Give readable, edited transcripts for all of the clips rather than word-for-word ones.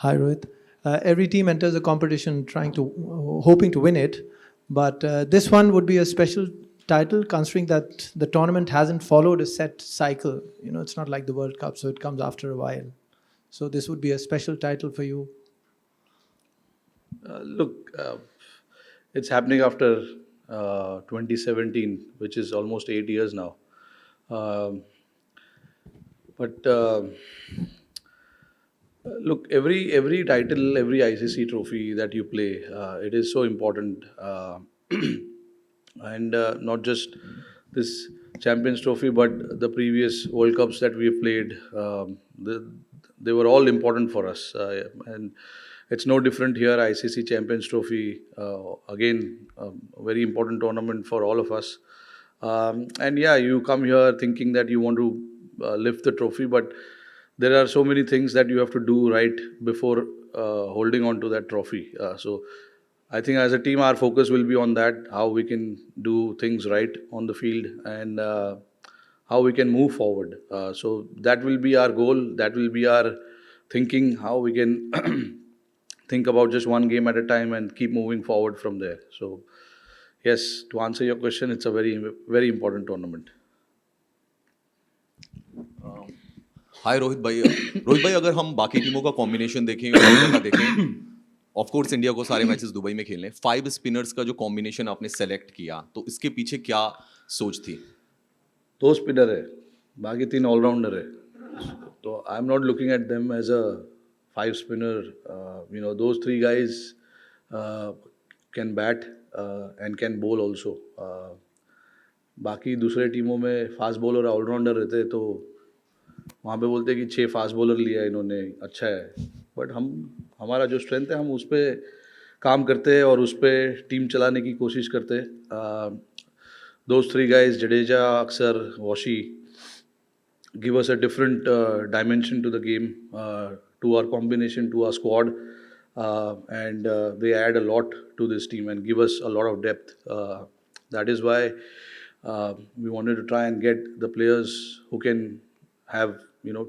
Hi, Rohit. Every team enters a competition hoping to win it, but this one would be a special title considering that the tournament hasn't followed a set cycle. You know, it's not like the World Cup, so it comes after a while. So this would be a special title for you. Look, it's happening after 2017, which is almost 8 years now. Um, but look, every title, every ICC trophy that you play, it is so important, and not just this Champions Trophy, but the previous World Cups that we have played. They were all important for us, and it's no different here. ICC Champions Trophy, again, a very important tournament for all of us. And yeah, you come here thinking that you want to lift the trophy, but there are so many things that you have to do right before holding on to that trophy. So I think as a team, our focus will be on that, how we can do things right on the field, and how we can move forward. So that will be our goal. That will be our thinking, how we can think about just one game at a time and keep moving forward from there. So yes, to answer your question, it's a very important tournament. हाय रोहित भाई अगर हम बाकी टीमों का combination देखें India का देखें of course India को सारे मैचेस दुबई में खेलने 5 स्पिनर्स का जो कॉम्बिनेशन आपने सेलेक्ट किया तो इसके पीछे क्या सोच थी 2 स्पिनर है, बाकी 3 ऑलराउंडर है. तो I am not looking at them as a 5 spinner. Those 3 guys can bat and can bowl also. बाकी दूसरे टीमों में फास्ट बॉलर ऑलराउंडर रहते तो वहाँ पे बोलते कि 6 फास्ट बॉलर लिया इन्होंने, अच्छा है. बट हमारा जो स्ट्रेंथ है, हम उस पर काम करते हैं और उस पर टीम चलाने की कोशिश करते हैं. Those 3 guys, Jadeja, Aksar, Washi, give us a different dimension to the game, to our combination, to our squad, and they add a lot to this team and give us a lot of depth. That is why we wanted to try and get the players who can have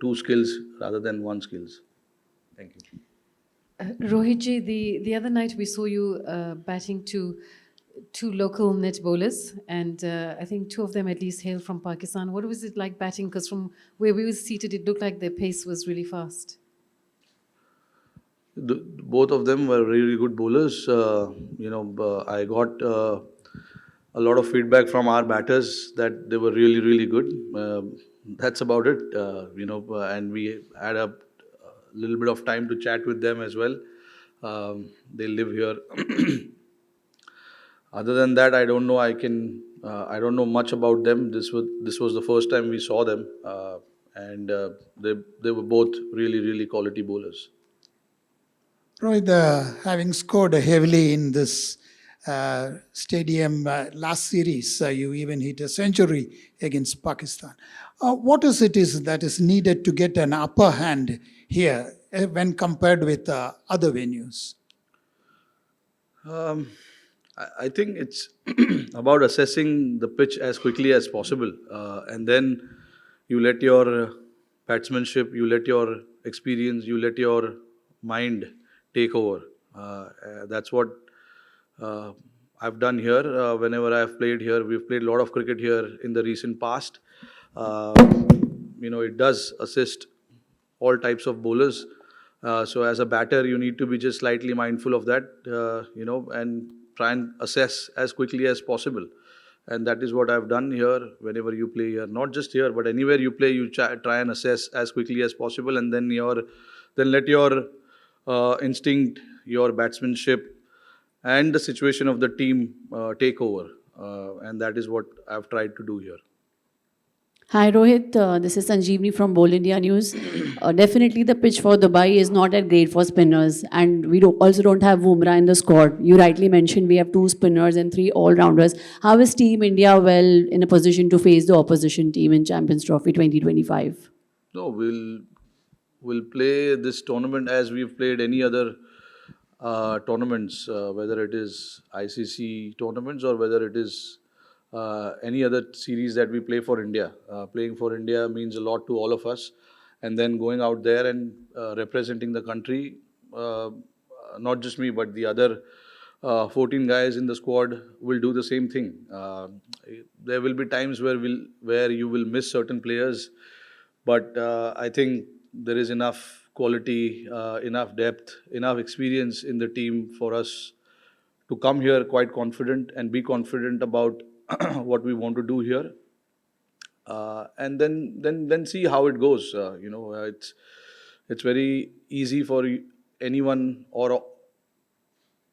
2 skills rather than 1 skills. Thank you Rohit ji, the other night we saw you batting to two local net bowlers, and I think 2 of them at least hail from Pakistan. What was it like batting? Because from where we were seated, it looked like their pace was really fast. Both of them were really good bowlers. I got a lot of feedback from our batters that they were really good. That's about it. And we had a little bit of time to chat with them as well. They live here. Other than that, I don't know. I don't know much about them. This was the first time we saw them, and they were both really quality bowlers. Rohit, having scored heavily in this stadium last series, you even hit a century against Pakistan. What is that is needed to get an upper hand here when compared with other venues? I think it's about assessing the pitch as quickly as possible, and then you let your batsmanship, you let your experience, you let your mind take over. That's what I've done here. Whenever I've played here, we've played a lot of cricket here in the recent past. Uh, it does assist all types of bowlers. So as a batter, you need to be just slightly mindful of that, and try and assess as quickly as possible. And that is what I've done here. Whenever you play here, not just here, but anywhere you play, you try and assess as quickly as possible, and then let your instinct, your batsmanship, and the situation of the team take over. And that is what I've tried to do here. Hi Rohit, this is Sanjeevni from Bowl India News. Definitely the pitch for Dubai is not that great for spinners, and we also don't have Bumrah in the squad. You rightly mentioned we have 2 spinners and 3 all-rounders. How is Team India well in a position to face the opposition team in Champions Trophy 2025? No, we'll play this tournament as we've played any other tournaments, whether it is ICC tournaments or whether it is any other series that we play for India. Playing for India means a lot to all of us, and then going out there and representing the country not just me, but the other 14 guys in the squad will do the same thing. There will be times where you will miss certain players, but I think there is enough quality, enough depth, enough experience in the team for us to come here quite confident and be confident about what we want to do here, and then see how it goes. It's very easy for anyone or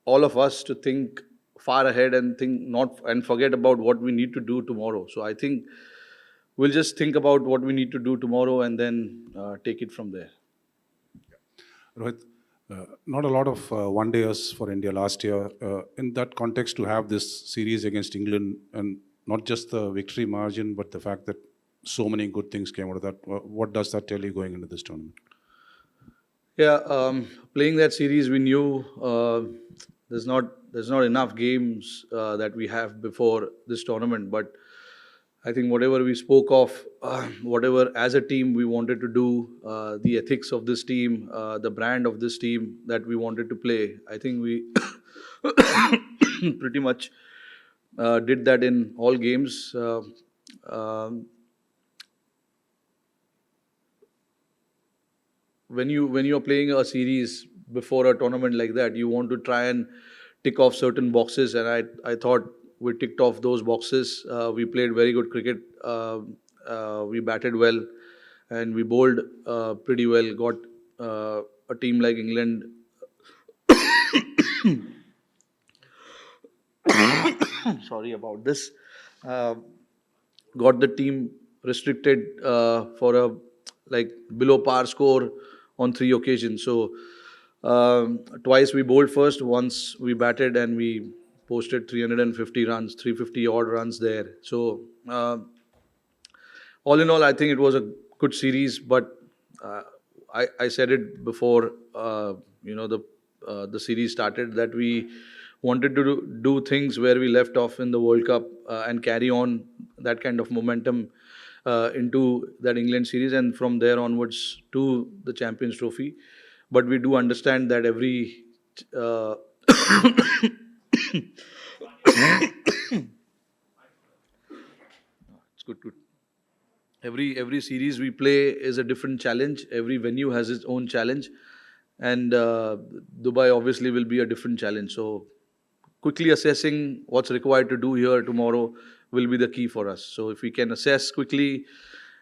all of us to think far ahead and think not and forget about what we need to do tomorrow. So I think we'll just think about what we need to do tomorrow and then take it from there. Rohit, not a lot of one-dayers for India last year. In that context, to have this series against England, and not just the victory margin, but the fact that so many good things came out of that, what does that tell you going into this tournament? Yeah, playing that series, we knew there's not enough games that we have before this tournament. But I think whatever we spoke of, whatever as a team we wanted to do, the ethics of this team, the brand of this team that we wanted to play, I think we pretty much did that in all games. When you are playing a series before a tournament like that, you want to try and tick off certain boxes, and I thought we ticked off those boxes. We played very good cricket. We batted well, and we bowled pretty well. Got a team like England. Sorry about this. Got the team restricted for a below par score on 3 occasions. So twice we bowled first, once we batted, and we posted 350 runs, 350 odd runs there. So all in all, I think it was a good series. But I said it before the series started, that we wanted to do things where we left off in the World Cup and carry on that kind of momentum into that England series, and from there onwards to the Champions Trophy. But we do understand that every it's good. Every series we play is a different challenge. Every venue has its own challenge, and Dubai obviously will be a different challenge. So quickly assessing what's required to do here tomorrow will be the key for us. So if we can assess quickly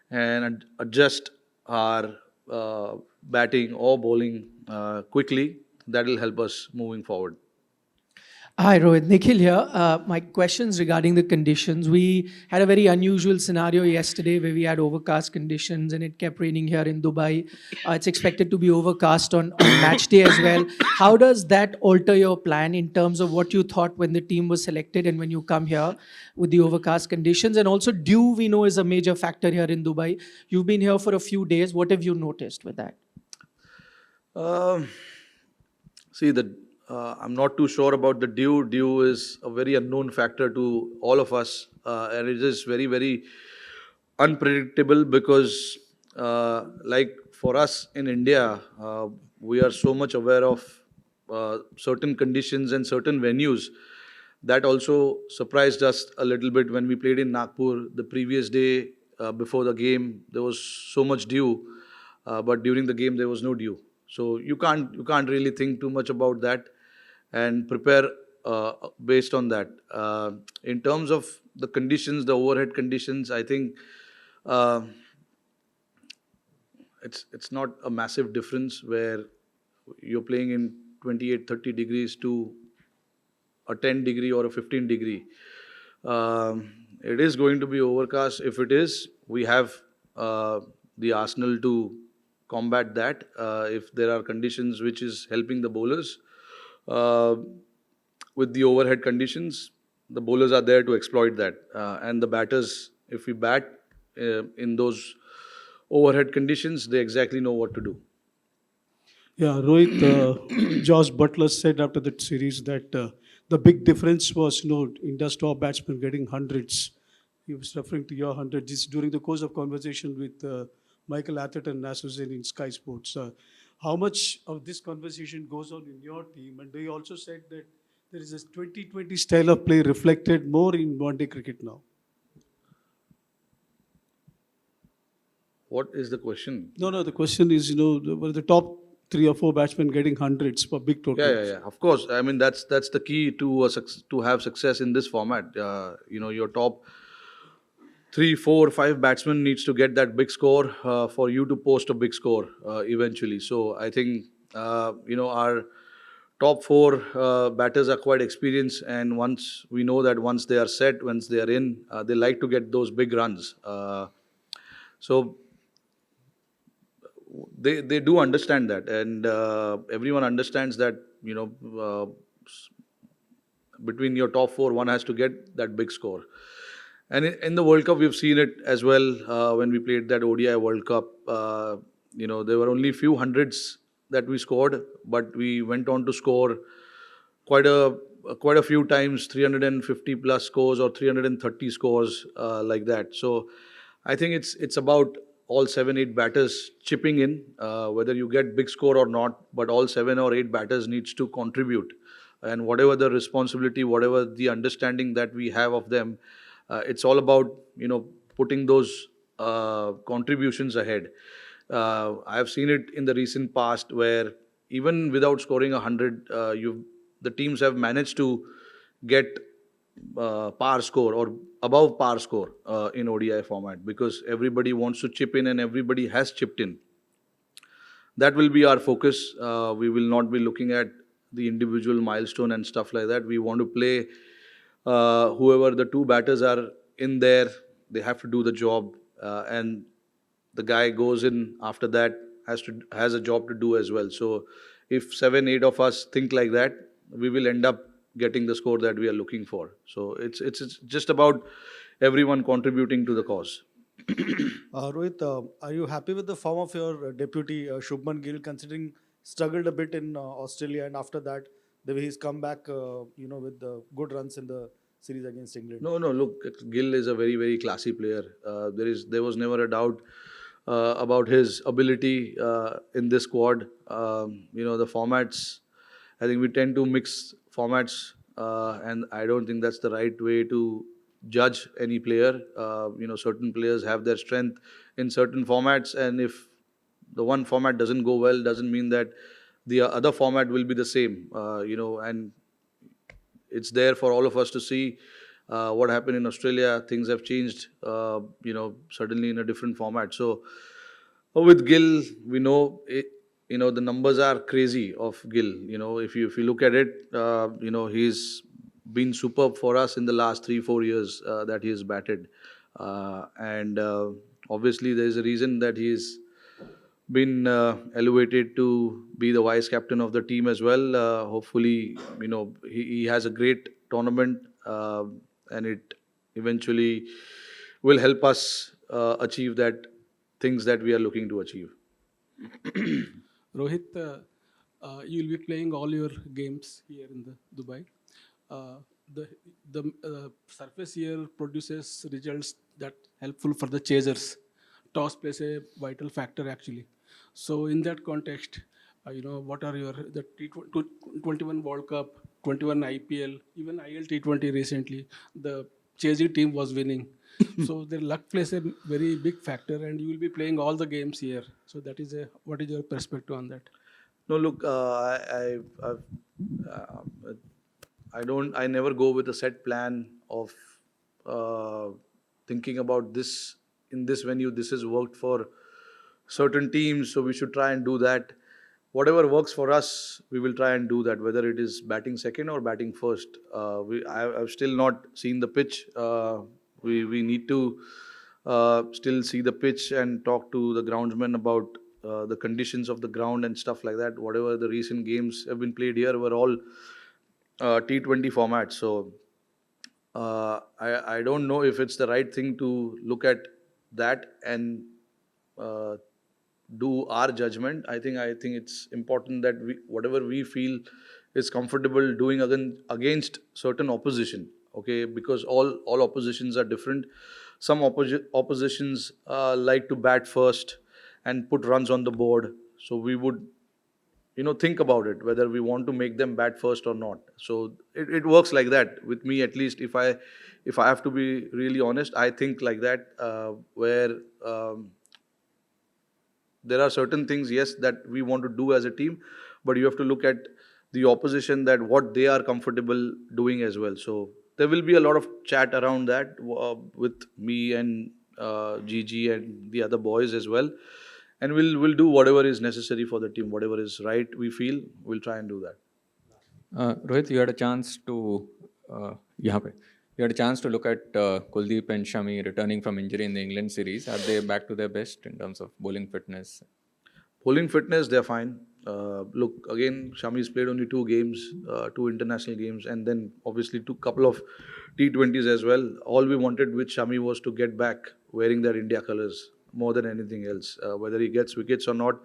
and adjust our batting or bowling quickly, that will help us moving forward. Hi, Rohit. Nikhil here. My questions regarding the conditions. We had a very unusual scenario yesterday where we had overcast conditions and it kept raining here in Dubai. It's expected to be overcast on match day as well. How does that alter your plan in terms of what you thought when the team was selected and when you come here with the overcast conditions? And also, dew we know is a major factor here in Dubai. You've been here for a few days. What have you noticed with that? I'm not too sure about the dew. Dew is a very unknown factor to all of us, and it is very, very unpredictable because, like for us in India, we are so much aware of certain conditions and certain venues. That also surprised us a little bit when we played in Nagpur the previous day before the game. There was so much dew, but during the game there was no dew. So you can't really think too much about that and prepare based on that. In terms of the conditions, the overhead conditions, I think it's not a massive difference where you're playing in 28, 30 degrees to a 10 degree or a 15 degree. It is going to be overcast. If it is, we have the arsenal to combat that. If there are conditions which is helping the bowlers, with the overhead conditions, the bowlers are there to exploit that. And the batters, if we bat in those overhead conditions, they exactly know what to do. Yeah, Rohit, Josh Butler said after that series that the big difference was, India's top batsmen getting hundreds. He was referring to your hundreds. This during the course of conversation with Michael Atherton and Nasruddin in Sky Sports. how much of this conversation goes on in your team? And they also said that there is a 2020 style of play reflected more in one-day cricket now. What is the question? No, the question is, were the top 3 or 4 batsmen getting hundreds for big totals? Yeah. Of course. I mean, that's the key to to have success in this format. Your top 3, 4, 5 batsmen needs to get that big score for you to post a big score eventually. So I think our top 4 batters are quite experienced, and once we know that once they are set, once they are in, they like to get those big runs. So they do understand that, and everyone understands that between your top 4, one has to get that big score. And in the World Cup, we've seen it as well. When we played that ODI World Cup, there were only few hundreds that we scored, but we went on to score quite a few times, 350 plus scores or 330 scores like that. So I think it's about all 7, 8 batters chipping in, whether you get big score or not, but all 7 or 8 batters needs to contribute. And whatever the responsibility, whatever the understanding that we have of them, it's all about putting those contributions ahead. I have seen it in the recent past where even without scoring 100, the teams have managed to get par score or above par score in ODI format, because everybody wants to chip in and everybody has chipped in. That will be our focus. We will not be looking at the individual milestone and stuff like that. We want to play whoever the 2 batters are in there, they have to do the job, and the guy goes in after that has a job to do as well. So if 7, 8 of us think like that, we will end up getting the score that we are looking for. So it's just about everyone contributing to the cause. Rohit, are you happy with the form of your deputy Shubman Gill, considering struggled a bit in Australia, and after that the way he's come back, with the good runs in the series against England? No. Look, Gill is a very, very classy player. There was never a doubt about his ability in this squad. The formats. I think we tend to mix formats, and I don't think that's the right way to judge any player. Certain players have their strength in certain formats, and if the one format doesn't go well, doesn't mean that the other format will be the same. And it's there for all of us to see what happened in Australia. Things have changed, suddenly in a different format. So with Gill, we know the numbers are crazy of Gill. If you look at it, he's been superb for us in the last 3, 4 years that he has batted, and obviously there is a reason that he's been elevated to be the vice captain of the team as well. Hopefully, he has a great tournament, and it eventually will help us achieve that things that we are looking to achieve. Rohit, you'll be playing all your games here in the Dubai. The surface here produces results that helpful for the chasers. Toss plays a vital factor actually. So in that context, what are the T21 World Cup, 21 IPL, even IL T20 recently, the chasing team was winning. So the luck plays a very big factor, and you will be playing all the games here. So that is what is your perspective on that? No, look, I never go with a set plan of thinking about this in this venue. This has worked for certain teams, so we should try and do that. Whatever works for us, we will try and do that. Whether it is batting second or batting first, I've still not seen the pitch. We need to still see the pitch and talk to the groundsman about the conditions of the ground and stuff like that. Whatever the recent games have been played here were all T20 formats. So I don't know if it's the right thing to look at that and do our judgment. I think it's important that whatever we feel is comfortable doing against certain opposition. Okay, because all oppositions are different. Some oppositions like to bat first and put runs on the board. So we would think about it whether we want to make them bat first or not. So it works like that with me, at least. If I have to be really honest, I think like that, where there are certain things, yes, that we want to do as a team, but you have to look at the opposition, that what they are comfortable doing as well. So there will be a lot of chat around that with me and Gigi and the other boys as well, and we'll do whatever is necessary for the team, whatever is right. We feel we'll try and do that. Rohit, you had a chance to यहाँ पे you had a chance to look at Kuldeep and Shami returning from injury in the England series. Are they back to their best in terms of bowling fitness? Bowling fitness, they're fine. Look, again, Shami's played only 2 games, 2 international games, and then obviously couple of T20s as well. All we wanted with Shami was to get back wearing their India colours more than anything else. Whether he gets wickets or not,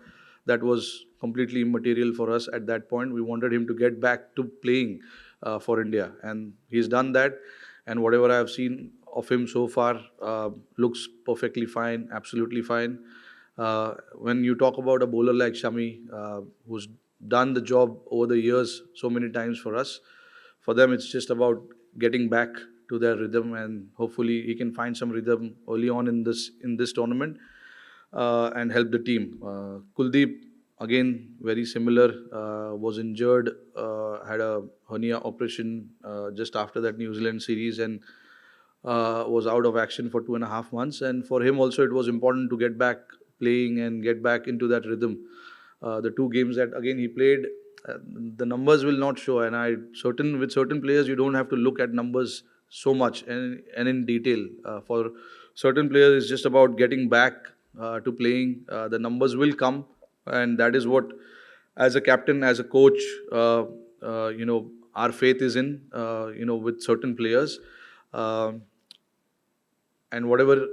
that was completely immaterial for us at that point. We wanted him to get back to playing for India, and he's done that. And whatever I have seen of him so far looks perfectly fine, absolutely fine. When you talk about a bowler like Shami, who's done the job over the years so many times for us, for them it's just about getting back to their rhythm, and hopefully he can find some rhythm early on in this tournament and help the team. Kuldeep, again, very similar, was injured, had a hernia operation just after that New Zealand series, and was out of action for 2.5 months. And for him also, it was important to get back playing and get back into that rhythm. The 2 games that again he played, the numbers will not show. And with certain players, you don't have to look at numbers so much and in detail. For certain players, it's just about getting back to playing. The numbers will come, and that is what, as a captain, as a coach, our faith is in, with certain players. And whatever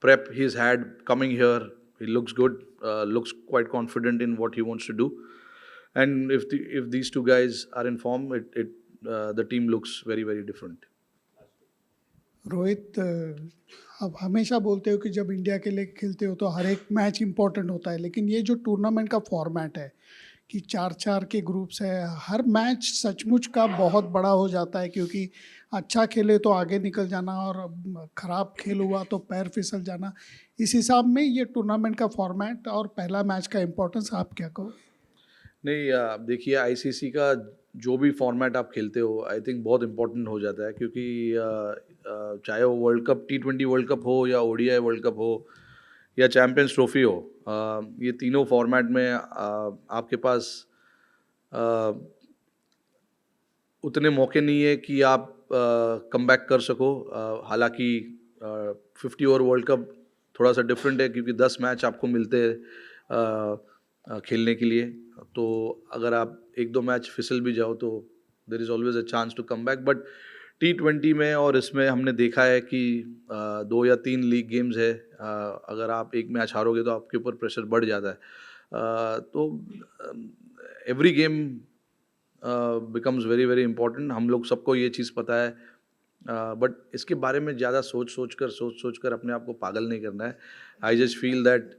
prep he's had coming here, he looks good, looks quite confident in what he wants to do. And if these 2 guys are in form, the team looks very, very different. Rohit, आप हमेशा बोलते हो कि जब India के लिए खेलते हो तो हर एक मैच इंपॉर्टेंट होता है, लेकिन ये जो टूर्नामेंट का फॉर्मेट है कि 4-4 के ग्रुप्स है, हर मैच सचमुच का बहुत बड़ा हो जाता है, क्योंकि अच्छा खेले तो आगे निकल जाना और ख़राब खेल हुआ तो पैर फिसल जाना. इस हिसाब में ये टूर्नामेंट का फॉर्मेट और पहला मैच का इम्पोर्टेंस आप क्या कहो? नहीं, देखिए, आईसीसी का जो भी फॉर्मेट आप खेलते हो, आई थिंक बहुत इंपॉर्टेंट हो जाता है, क्योंकि चाहे वो world cup, T20 world cup हो, या ODI वर्ल्ड कप हो, या चैम्पियंस ट्रॉफी हो, ये तीनों फॉर्मेट में आपके पास उतने मौके नहीं है कि आप कम बैक कर सको. हालांकि 50 ओवर वर्ल्ड कप थोड़ा सा डिफरेंट है, क्योंकि 10 मैच आपको मिलते हैं खेलने के लिए. तो अगर आप 1-2 मैच फिसल भी जाओ तो there is always a chance to come back. But T20 में और इसमें हमने देखा है कि 2 या 3 लीग गेम्स है. अगर आप एक मैच हारोगे तो आपके ऊपर प्रेशर बढ़ जाता है. तो every game becomes very, very important. हम लोग सबको ये चीज़ पता है, बट इसके बारे में ज़्यादा सोच कर अपने आप को पागल नहीं करना है. I just feel that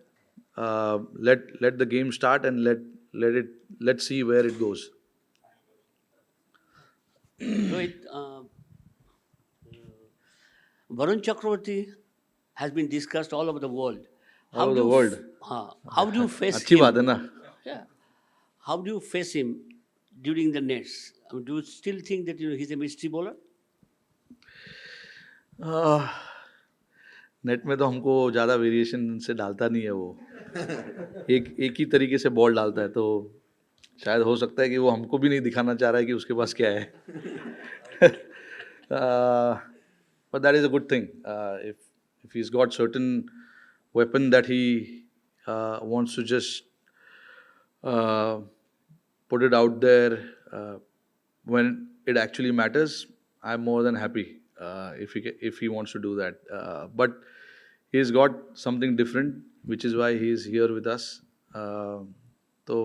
let the game start and let's see where it goes. Rohit, Varun Chakravarti has been discussed all over the world. All over the world. How do you face अच्छी him? बात है ना. Yeah. How do you face him during the nets? I mean, do you still think that he's a mystery bowler? Net में तो हमको ज़्यादा variation से डालता नहीं है वो. एक ही तरीके से बॉल डालता है, तो शायद हो सकता है कि वो हमको भी नहीं दिखाना चाह रहा है कि उसके पास क्या है. But that is a good thing. If he's got certain weapon that he wants to just put it out there when it actually matters, I'm more than happy if he wants to do that. But he's got something different, which is why he is here with us. तो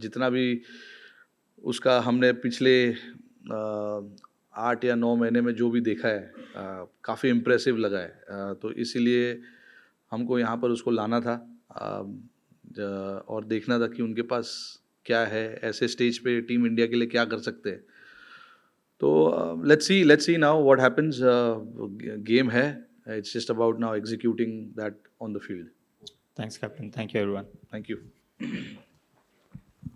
जितना भी उसका हमने पिछले 8 या 9 महीने में जो भी देखा है, काफ़ी इम्प्रेसिव लगा है. तो इसीलिए हमको यहाँ पर उसको लाना था और देखना था कि उनके पास क्या है, ऐसे स्टेज पे टीम इंडिया के लिए क्या कर सकते हैं. तो let's see now what happens. Game है, it's just about now executing that on the field. Thanks, Captain. Thank you, everyone. Thank you.